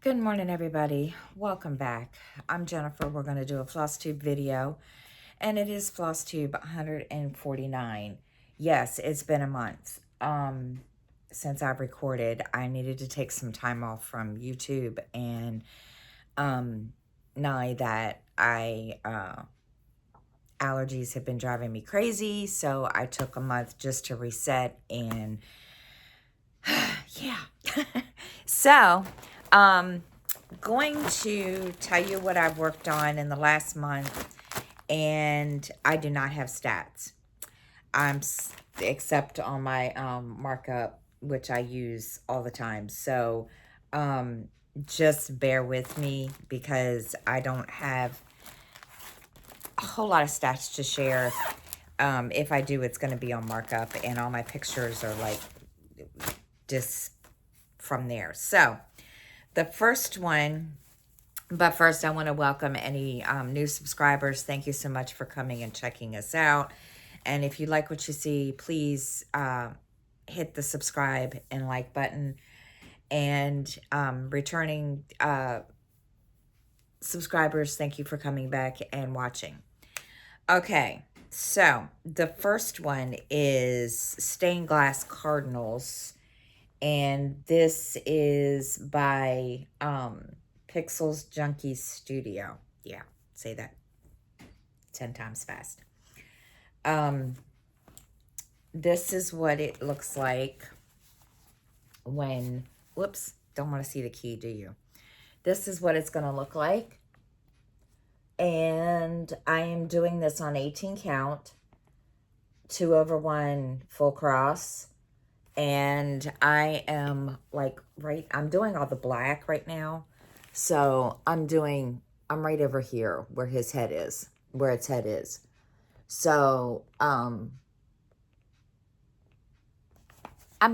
Good morning, everybody. Welcome back. I'm Jennifer. We're going to do a Flosstube video, and it is Flosstube 149. Yes, it's been a month since I've recorded. I needed to take some time off from YouTube, and now that allergies have been driving me crazy, so I took a month just to reset, and yeah. So, going to tell you what I've worked on in the last month, and I do not have stats. Except on my markup, which I use all the time. So just bear with me because I don't have a whole lot of stats to share. If I do, it's going to be on markup, and all my pictures are like just from there. So the first one, but first I want to welcome any new subscribers. Thank you so much for coming and checking us out. And if you like what you see, please hit the subscribe and like button. And returning subscribers, thank you for coming back and watching. Okay, so the first one is Stained Glass Cardinals. And this is by Pixels Junkie Studio. Yeah, say that 10 times fast. This is what it looks like when, whoops, don't want to see the key, do you? This is what it's going to look like. And I am doing this on 18 count, 2/1 full cross. And I am like, I'm doing all the black right now. So I'm right over here where its head is. So, I'm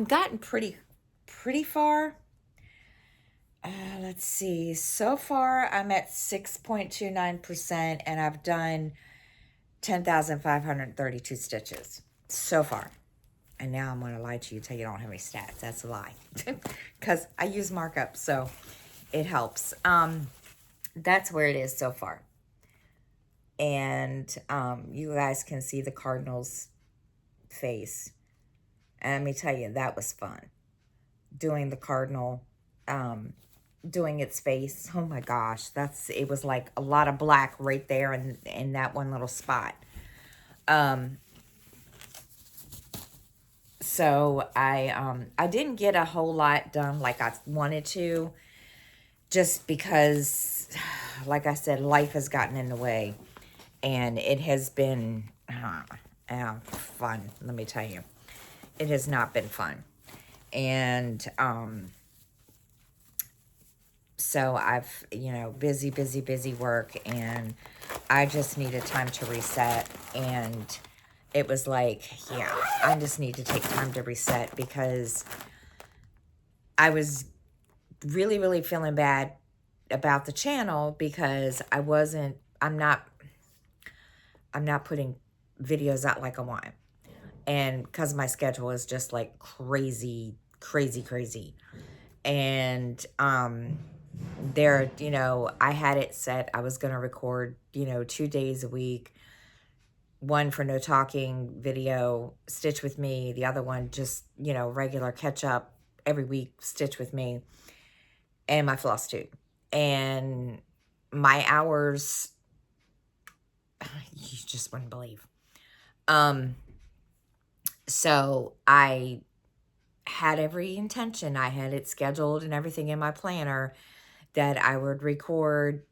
gotten pretty far. Let's see. So far, I'm at 6.29%, and I've done 10,532 stitches so far. And now I'm going to lie to you, tell you I don't have any stats. That's a lie. Because I use markup, so it helps. That's where it is so far. And you guys can see the Cardinals face. And let me tell you, that was fun. Doing the Cardinal, doing its face. Oh my gosh, it was like a lot of black right there in that one little spot. So I didn't get a whole lot done like I wanted to, just because, like I said, life has gotten in the way, and it has been fun. Let me tell you, it has not been fun, and so I've busy work, and I just needed time to reset, and it was like, yeah, I just need to take time to reset because I was really feeling bad about the channel because I'm not putting videos out like I want. And because my schedule is just like crazy. And there, I had it set, I was going to record, 2 days a week. One for no talking video, Stitch with Me. The other one just, regular catch up every week, Stitch with Me. And my Flosstube. And my hours, you just wouldn't believe. So I had every intention. I had it scheduled and everything in my planner that I would record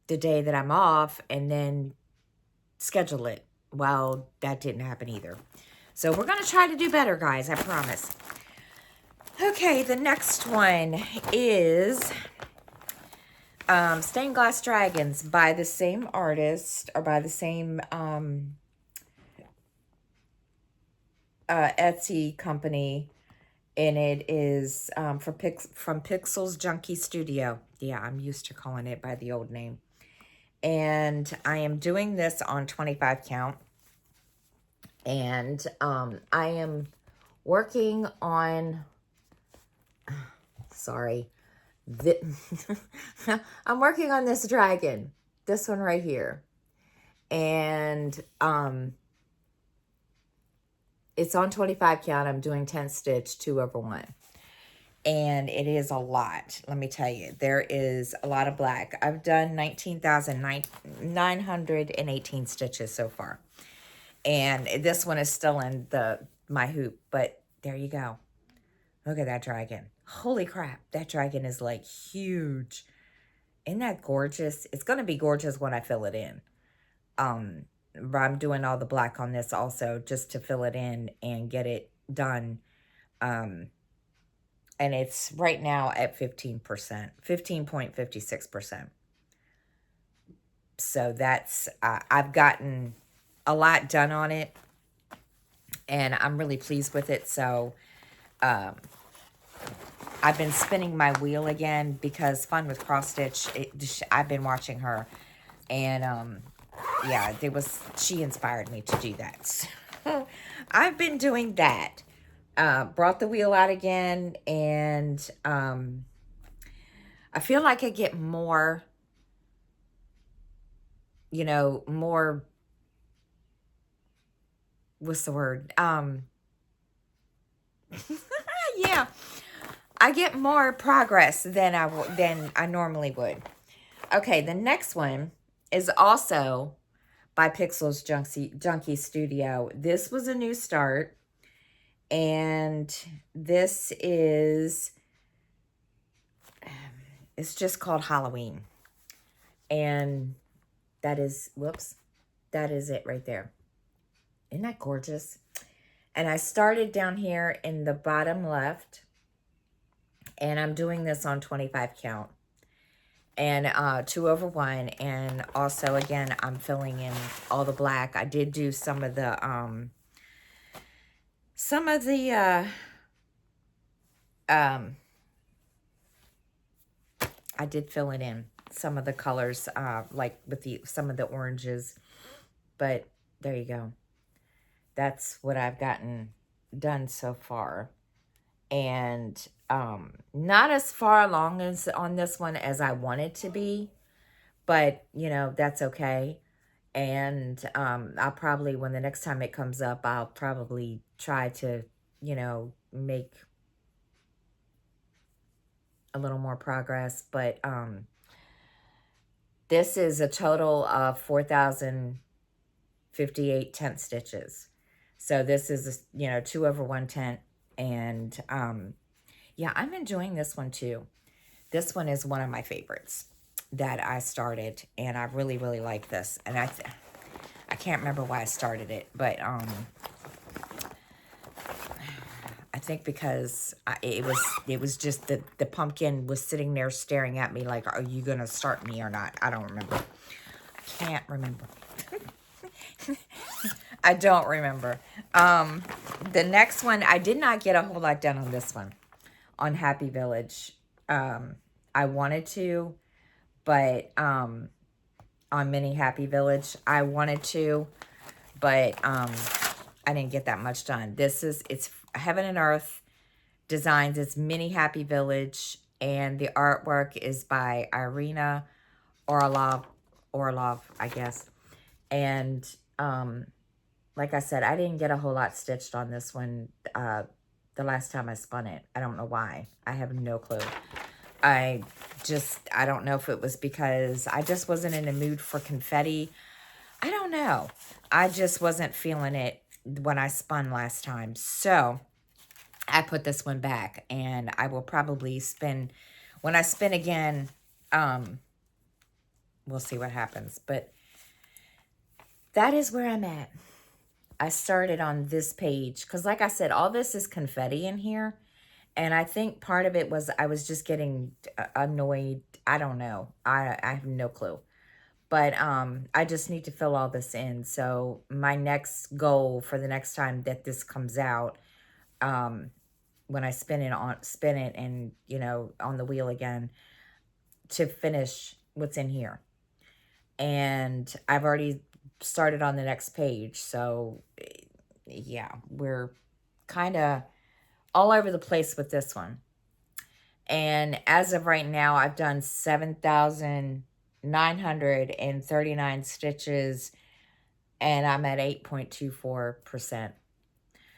the day that I'm off and then schedule it. Well, that didn't happen either. So we're going to try to do better, guys. I promise. Okay, the next one is Stained Glass Dragons by the same artist, or by the same Etsy company. And it is from Pixels Junkie Studio. Yeah, I'm used to calling it by the old name. And I am doing this on 25 count. And I am working on sorry. I'm working on this dragon. This one right here. And it's on 25 count. I'm doing 10 stitch 2/1. And it is a lot. Let me tell you, there is a lot of black. I've done 19,918 stitches so far. And this one is still in my hoop, but there you go. Look at that dragon. Holy crap, that dragon is like huge. Isn't that gorgeous? It's going to be gorgeous when I fill it in. But I'm doing all the black on this also just to fill it in and get it done. And it's right now at 15%, 15.56%. So that's, I've gotten a lot done on it, and I'm really pleased with it. So I've been spinning my wheel again because Fun with Cross Stitch, I've been watching her, and yeah, she inspired me to do that. So I've been doing that. Brought the wheel out again, and I feel like I get more, more, what's the word? Yeah, I get more progress than I normally would. Okay, the next one is also by Pixels Junkie Studio. This was a new start, and this is, it's just called Halloween. And that is, whoops, that is it right there. Isn't that gorgeous? And I started down here in the bottom left, and I'm doing this on 25 count. And 2/1, and also again I'm filling in all the black. I did do some of the I did fill it in some of the colors, like with some of the oranges, but there you go. That's what I've gotten done so far. And not as far along as on this one as I wanted to be, but that's okay. And I'll probably, when the next time it comes up, I'll probably try to make a little more progress. But this is a total of 4,058 tent stitches. So this is 2/1 tent. And yeah, I'm enjoying this one too. This one is one of my favorites that I started, and I really, really like this. And I can't remember why I started it, but I think because it was just the pumpkin was sitting there staring at me like, are you gonna start me or not? I don't remember. I can't remember. I don't remember. The next one, I did not get a whole lot done on this one, on Happy Village. I wanted to, but on Mini Happy Village, I wanted to, but I didn't get that much done. It's Heaven and Earth Designs. It's Mini Happy Village, and the artwork is by Irina Orlov, I guess. And like I said, I didn't get a whole lot stitched on this one the last time I spun it. I don't know why. I have no clue. I don't know if it was because I just wasn't in the mood for confetti. I don't know. I just wasn't feeling it when I spun last time. So I put this one back, and I will probably spin, when I spin again, we'll see what happens. But that is where I'm at. I started on this page because, like I said, all this is confetti in here. And I think part of it was I was just getting annoyed. I don't know. I have no clue. But I just need to fill all this in. So my next goal for the next time that this comes out, when I spin it and, on the wheel again, to finish what's in here. And I've already started on the next page. So yeah, we're kind of all over the place with this one. And as of right now, I've done 7,939 stitches, and I'm at 8.24%.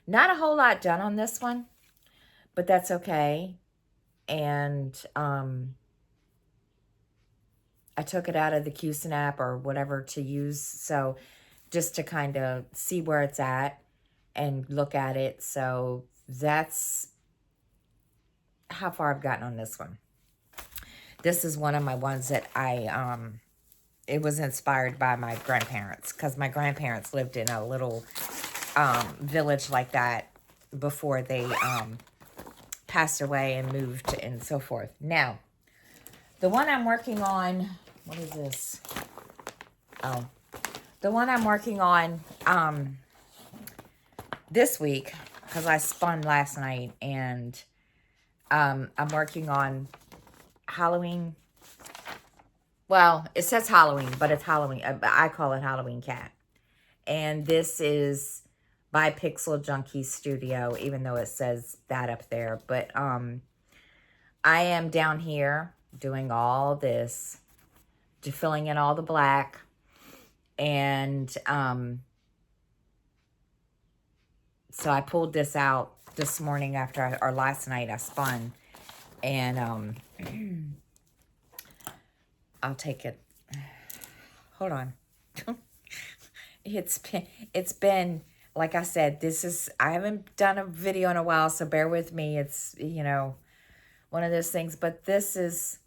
Not a whole lot done on this one, but that's okay. And I took it out of the Q-Snap or whatever to use, so just to kind of see where it's at and look at it. So that's how far I've gotten on this one. This is one of my ones that it was inspired by my grandparents, because my grandparents lived in a little village like that before they passed away and moved and so forth. Now, the one I'm working on, what is this? Oh, the one I'm working on this week, because I spun last night, and I'm working on Halloween. Well, it says Halloween, but it's Halloween. I call it Halloween Cat. And this is by Pixel Junkie Studio, even though it says that up there. But I am down here doing all this, filling in all the black. And so I pulled this out this morning or last night I spun. And I'll take it. Hold on. It's been, like I said, I haven't done a video in a while, so bear with me. It's, one of those things, but this is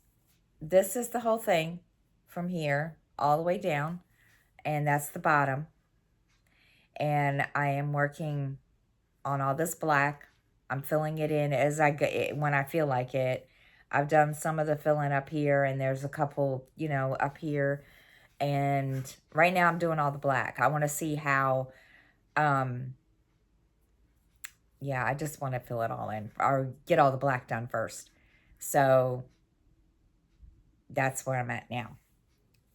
the whole thing from here all the way down, and that's the bottom. And I am working on all this black. I'm filling it in as I go, when I feel like it. I've done some of the filling up here, and there's a couple, up here. And right now I'm doing all the black. I want to see how, yeah, I just want to fill it all in, or get all the black done first. So that's where I'm at now.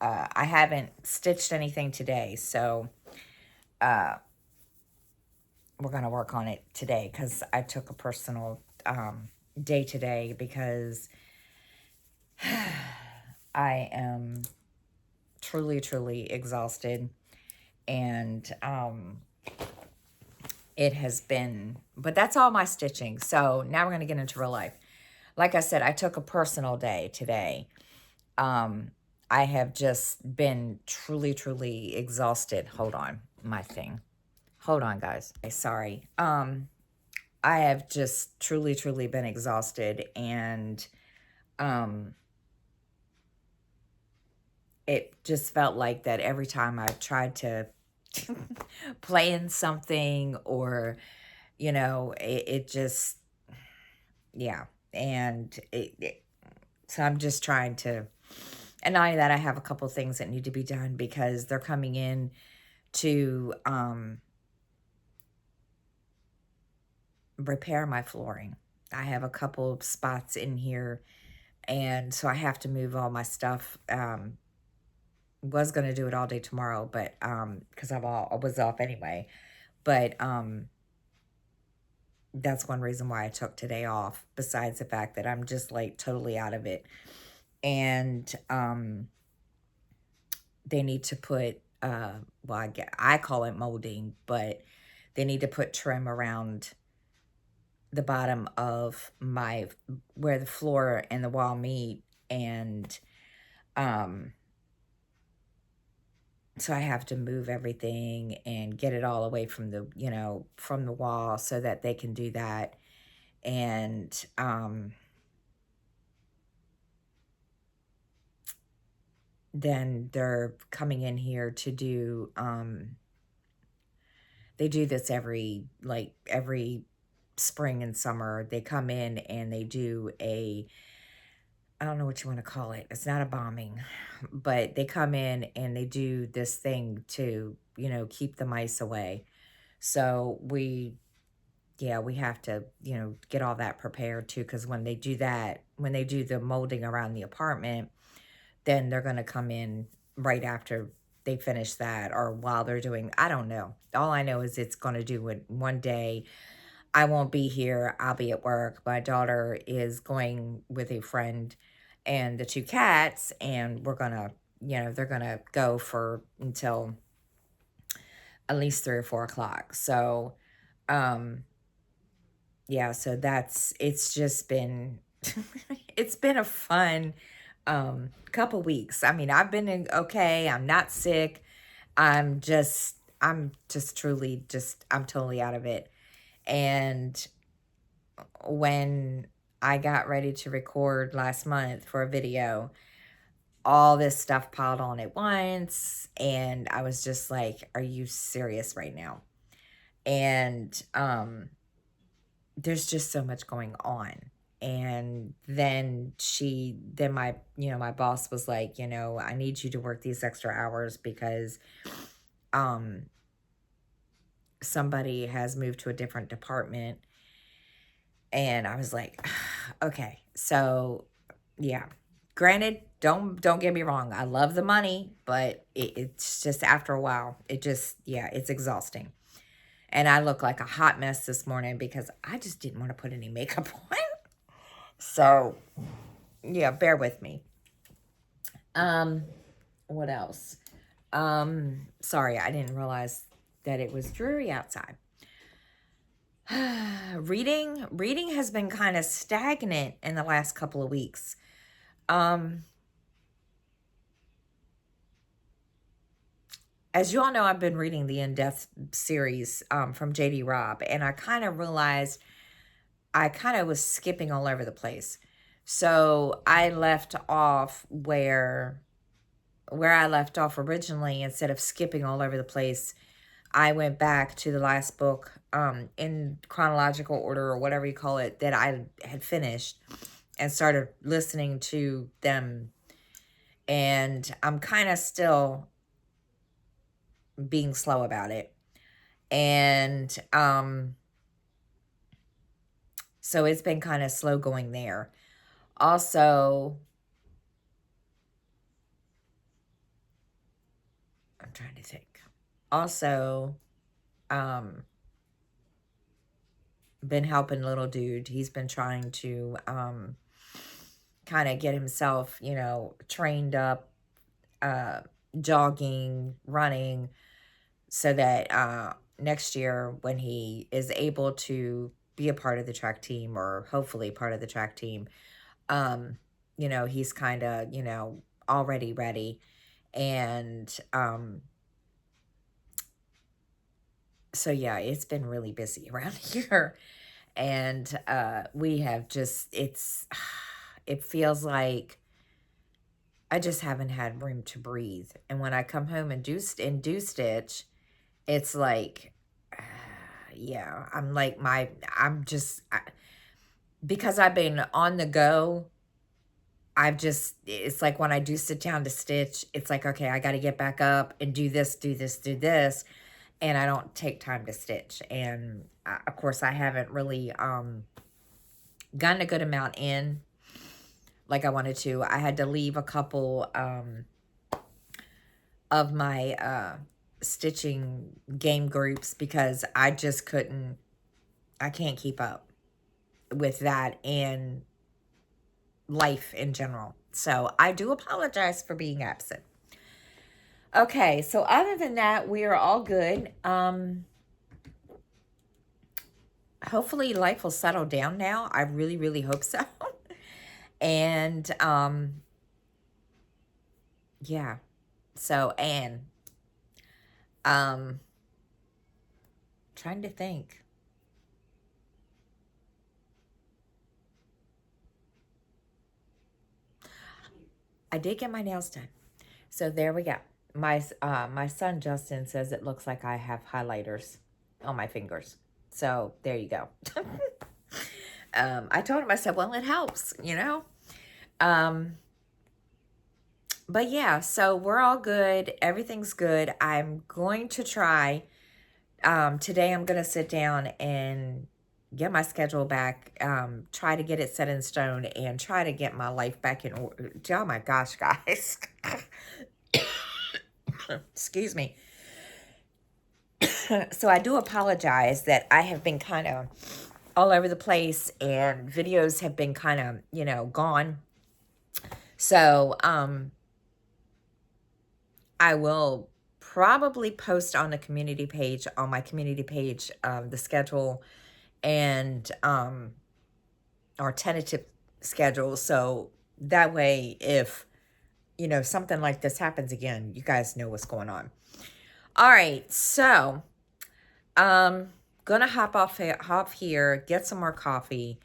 I haven't stitched anything today, so we're going to work on it today, because I took a personal day today, because I am truly, truly exhausted. And it has been, but that's all my stitching. So now we're going to get into real life. Like I said, I took a personal day today. I have just been truly, truly exhausted. Hold on, my thing. Hold on, guys. Sorry. I have just truly, truly been exhausted, and it just felt like that every time I tried to play in something, or, it just, yeah. And so I'm just trying to, and not only that, I have a couple things that need to be done, because they're coming in to repair my flooring. I have a couple of spots in here, and so I have to move all my stuff. Was going to do it all day tomorrow, but because I was off anyway. But that's one reason why I took today off, besides the fact that I'm just like totally out of it. And they need to put, well, I call it molding, but they need to put trim around the bottom of where the floor and the wall meet. And so I have to move everything and get it all away from the, from the wall, so that they can do that. And then they're coming in here to do, they do this every spring and summer. They come in and they do I don't know what you want to call it. It's not a bombing, but they come in and they do this thing to, keep the mice away. So we have to, get all that prepared too, because when they do that, when they do the molding around the apartment, then they're going to come in right after they finish that, or while they're doing, I don't know. All I know is it's going to do it one day. I won't be here. I'll be at work. My daughter is going with a friend and the two cats, and we're gonna, they're gonna go for until at least 3 or 4 o'clock. So, um, yeah, so it's just been, it's been a fun, couple weeks. I mean, I've been okay. I'm not sick. I'm just truly I'm totally out of it. And when I got ready to record last month for a video, all this stuff piled on at once. And I was just like, are you serious right now? And there's just so much going on. And then my boss was like, I need you to work these extra hours because um somebody has moved to a different department. And I was like, okay. So yeah, granted, don't get me wrong, I love the money, but it's just after a while, it's exhausting. And I look like a hot mess this morning because I just didn't want to put any makeup on. So yeah, bear with me. What else? Sorry, I didn't realize that it was dreary outside. Reading has been kind of stagnant in the last couple of weeks. As you all know, I've been reading the In-Depth series from J.D. Robb, and I kind of realized I kind of was skipping all over the place. So I left off where I left off originally. Instead of skipping all over the place, I went back to the last book in chronological order, or whatever you call it, that I had finished, and started listening to them. And I'm kind of still being slow about it. And so it's been kind of slow going there. Also, I'm trying to think. Also, been helping little dude. He's been trying to kind of get himself, trained up, jogging, running, so that next year when he is able to be a part of the track team, or hopefully part of the track team, he's kind of, already ready. And so yeah, it's been really busy around here. And we have it feels like I just haven't had room to breathe. And when I come home and do stitch, it's like, yeah, because I've been on the go, it's like when I do sit down to stitch, it's like, okay, I got to get back up and do this. And I don't take time to stitch. And of course, I haven't really gotten a good amount in like I wanted to. I had to leave a couple of my stitching game groups because I can't keep up with that and life in general. So I do apologize for being absent. Okay, so other than that, we are all good. Hopefully life will settle down now. I really, really hope so. And yeah. So, Anne, trying to think. I did get my nails done. So there we go. My son Justin says it looks like I have highlighters on my fingers. So there you go. I told him, I said, well, it helps, But yeah, so we're all good. Everything's good. I'm going to try. Today I'm going to sit down and get my schedule back, try to get it set in stone, and try to get my life back in order. Oh my gosh, guys. Excuse me. So I do apologize that I have been kind of all over the place, and videos have been kind of, gone. So, I will probably post on the community page, on my community page, the schedule and our tentative schedule. So that way, if, something like this happens again, you guys know what's going on. All right. So, gonna hop here, get some more coffee,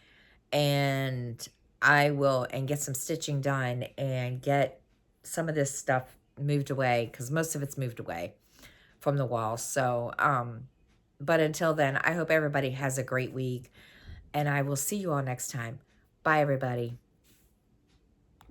and and get some stitching done and get some of this stuff moved away, because most of it's moved away from the wall. So, but until then, I hope everybody has a great week, and I will see you all next time. Bye, everybody.